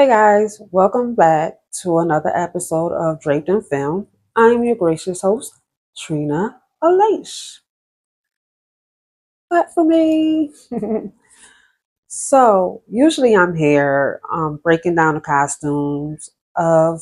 Hey guys, welcome back to another episode of Draped in Film. I'm your gracious host, Trina Alaish. Clap for me. So, usually I'm here breaking down the costumes of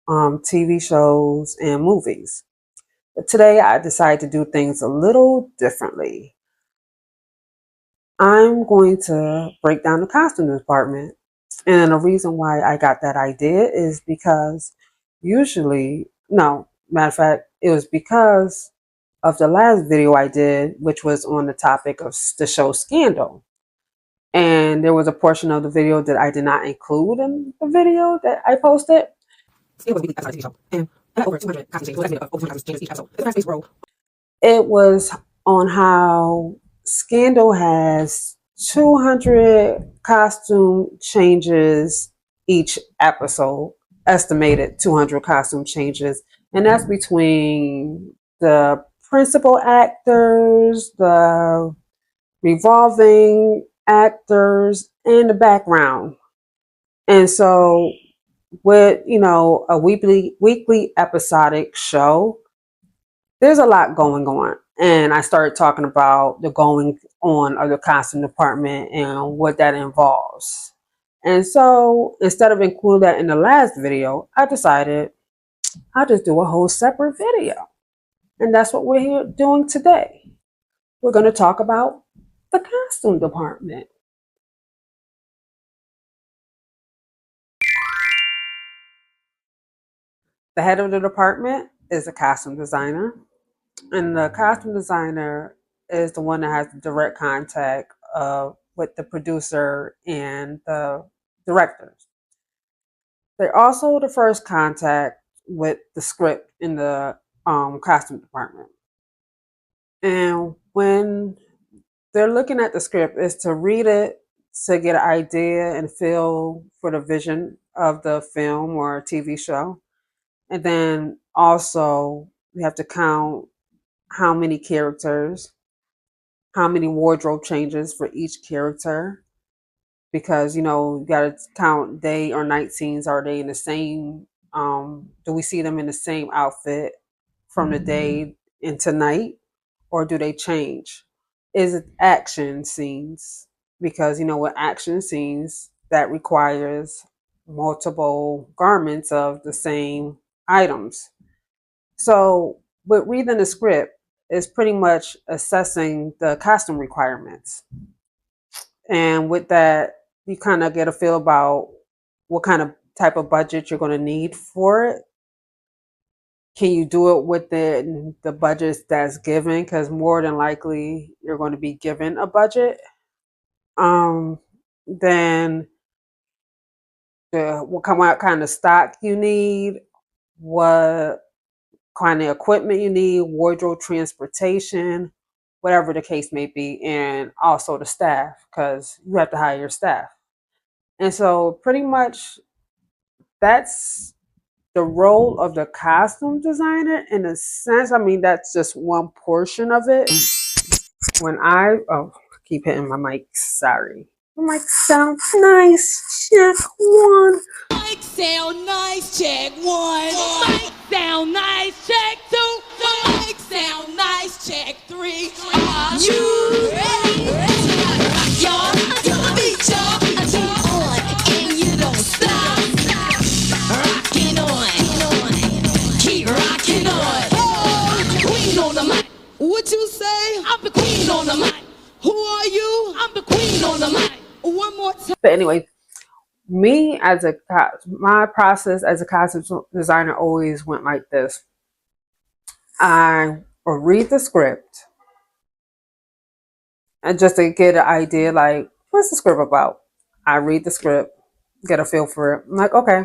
TV shows and movies. But today I decided to do things a little differently. I'm going to break down the costume department. And the reason why I got that idea is because matter of fact, it was because of the last video I did, which was on the topic of the show Scandal. And there was a portion of the video that I did not include in the video that I posted. It was a TV show, and I had over 200 costume changes. Well, that's over 200 costume changes each episode. It's a fast-paced role. It was on how Scandal has 200 costume changes each episode, estimated 200 costume changes, and that's between the principal actors, the revolving actors, and the background. And so with a weekly episodic show, there's a lot going on. And I started talking about the going on of the costume department and what that involves. And so instead of including that in the last video, I decided I'll just do a whole separate video. And that's what we're here doing today. We're going to talk about the costume department. The head of the department is a costume designer. And the costume designer is the one that has the direct contact with the producer and the directors. They're also the first contact with the script in the costume department. And when they're looking at the script, is to read it to get an idea and feel for the vision of the film or TV show. And then also we have to count how many characters, how many wardrobe changes for each character, because you got to count day or night scenes. Are they in the same? Do we see them in the same outfit from the day into night, or do they change? Is it action scenes? Because with action scenes that requires multiple garments of the same items. So with reading the script, is pretty much assessing the costume requirements. And with that, you kind of get a feel about what kind of type of budget you're going to need for it. Can you do it with the budget that's given? Because more than likely, you're going to be given a budget. Then what kind of stock you need, what kind of equipment you need, wardrobe, transportation, whatever the case may be, and also the staff, because you have to hire your staff. And so pretty much that's the role of the costume designer in a sense. I mean, that's just one portion of it. I keep hitting my mic, sorry. My mic sounds nice, check one. Mic sound nice, check one. Mic sound nice, check two. Mic sound nice, check three. You ready? Y'all, the beat, y'all. Keep on and you don't stop. Rocking on, keep rocking on. Queen on the mic. What you say? I'm the queen on the mic. Who are you? I'm the queen on the mic. One more time. But anyway, my process as a costume designer always went like this. I will read the script, and just to get an idea, like, what's the script about? I read the script, get a feel for it. I'm like, okay.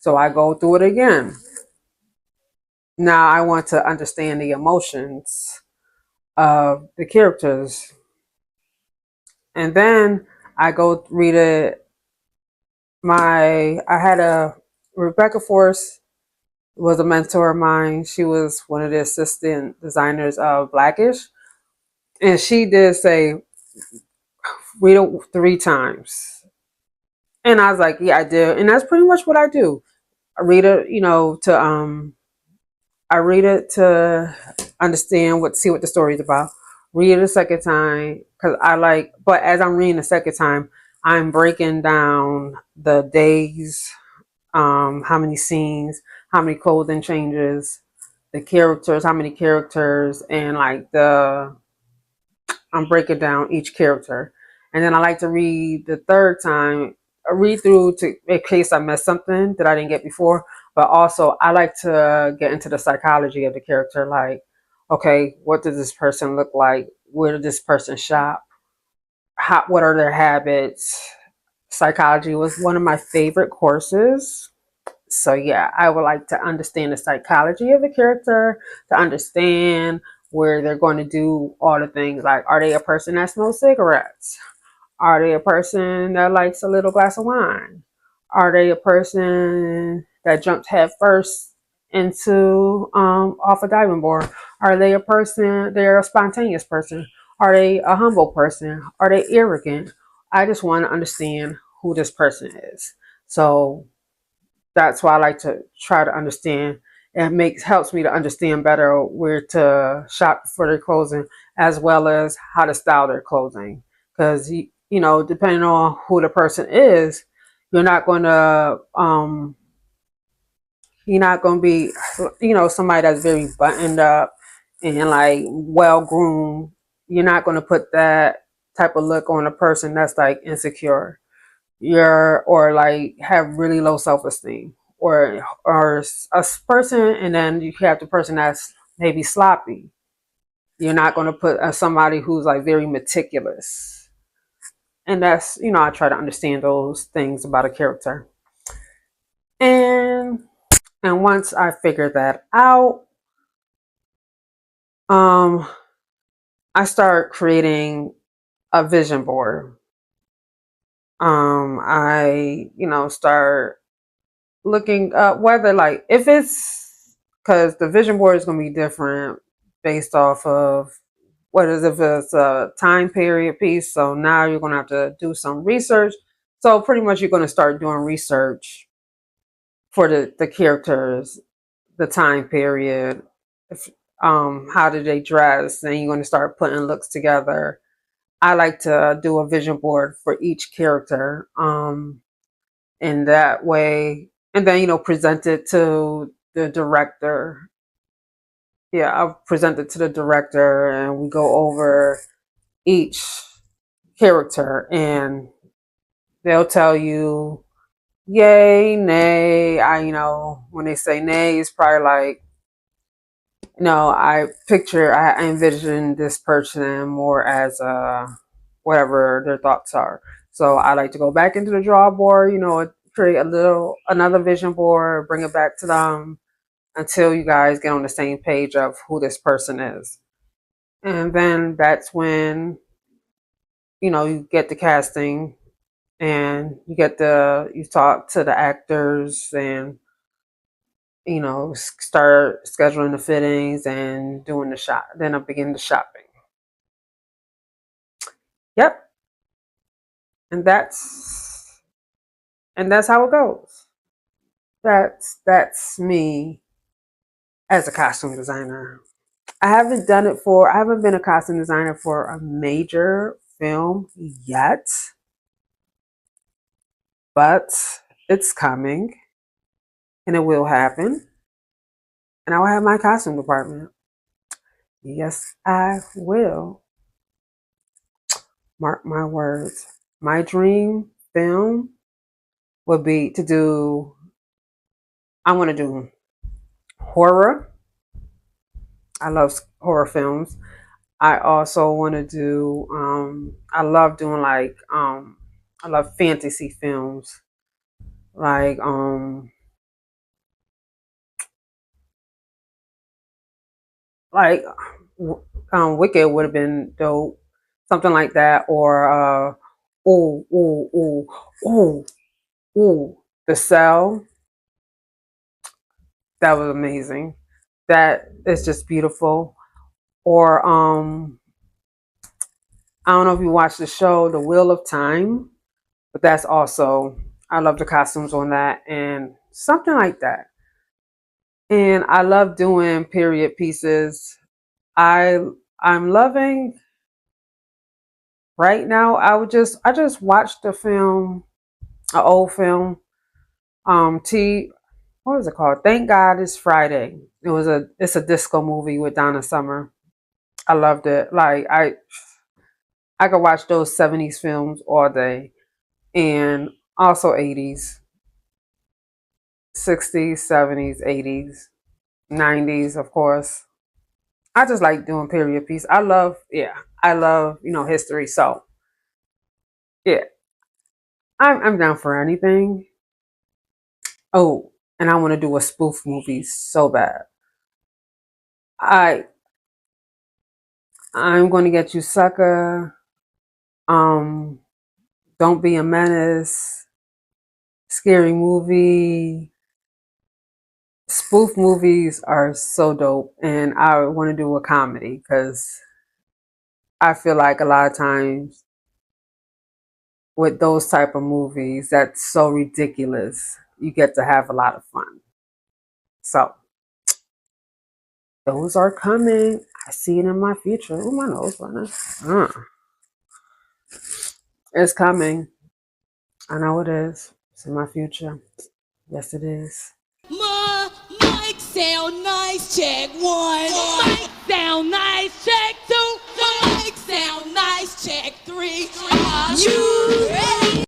So I go through it again. Now I want to understand the emotions of the characters. And then I go read it. I had Rebecca Force was a mentor of mine. She was one of the assistant designers of Blackish. And she did say, read it 3 times. And I was like, yeah, I do. And that's pretty much what I do. I read it, I read it to understand see what the story is about. Read it a second time because I like, but as I'm reading the second time, I'm breaking down the days, how many scenes, how many clothing changes, the characters, how many characters, and like I'm breaking down each character. And then I like to read the third time, read through to in case I missed something that I didn't get before. But also, I like to get into the psychology of the character. Like, okay, what does this person look like? Where did this person shop? What are their habits? Psychology was one of my favorite courses. So yeah, I would like to understand the psychology of the character, to understand where they're going to do all the things. Like, are they a person that smokes cigarettes? Are they a person that likes a little glass of wine? Are they a person that jumped head first into off a diving board? Are they a person? They're a spontaneous person. Are they a humble person? Are they arrogant? I just want to understand who this person is. So that's why I like to try to understand. It helps me to understand better where to shop for their clothing, as well as how to style their clothing. Because depending on who the person is, you're not going to you're not going to be somebody that's very buttoned up and like well groomed. You're not going to put that type of look on a person that's like insecure, or like have really low self-esteem, or a person, and then you have the person that's maybe sloppy. You're not going to put somebody who's like very meticulous. And that's, I try to understand those things about a character. And and once I figure that out, um I start creating a vision board. I start looking up whether, like, if it's, because the vision board is going to be different based off of what is, if it's a time period piece. So now you're going to have to do some research. So pretty much you're going to start doing research for the characters, the time period, if, how did they dress, and you're going to start putting looks together. I like to do a vision board for each character. In that way, and then present it to the director. Yeah, I'll present it to the director, and we go over each character, and they'll tell you yay, nay. When they say nay, it's probably like, I envision this person more as whatever their thoughts are. So I like to go back into the drawing board, create another vision board, bring it back to them until you guys get on the same page of who this person is. And then that's when, you get the casting, and you talk to the actors, and start scheduling the fittings and doing the shop. Then I begin the shopping. Yep, and that's how it goes. That's me as a costume designer. I haven't been a costume designer for a major film yet, but it's coming, and it will happen, and I will have my costume department. Yes, I will. Mark my words. My dream film would be to do, I want to do horror. I love horror films. I also want to do, I love doing I love fantasy films. Like, like, Wicked would have been dope. Something like that. Or, ooh, ooh, ooh, ooh, ooh, The Cell. That was amazing. That is just beautiful. Or, I don't know if you watched the show The Wheel of Time, but that's also I love the costumes on that and something like that. And I love doing period pieces. I I'm loving right now. I just watched a film, an old film. T what was it called? Thank God It's Friday. It's a disco movie with Donna Summer. I loved it. I could watch those 70s films all day and also 80s, 60s, 70s, 80s, 90s, of course. I just like doing period piece. I love, history. So, yeah, I'm down for anything. Oh, and I want to do a spoof movie so bad. I I'm going to get you, sucker. Um, Don't Be a Menace, scary movie. Spoof movies are so dope, and I want to do a comedy because I feel like a lot of times with those type of movies that's so ridiculous, you get to have a lot of fun. So those are coming. I see it in my future. Oh, my nose running. It's coming. I know it is. It's in my future. Yes, it is. Mic sound nice, check one. Mic sound nice, check two. Mic sound nice, check three. You ready?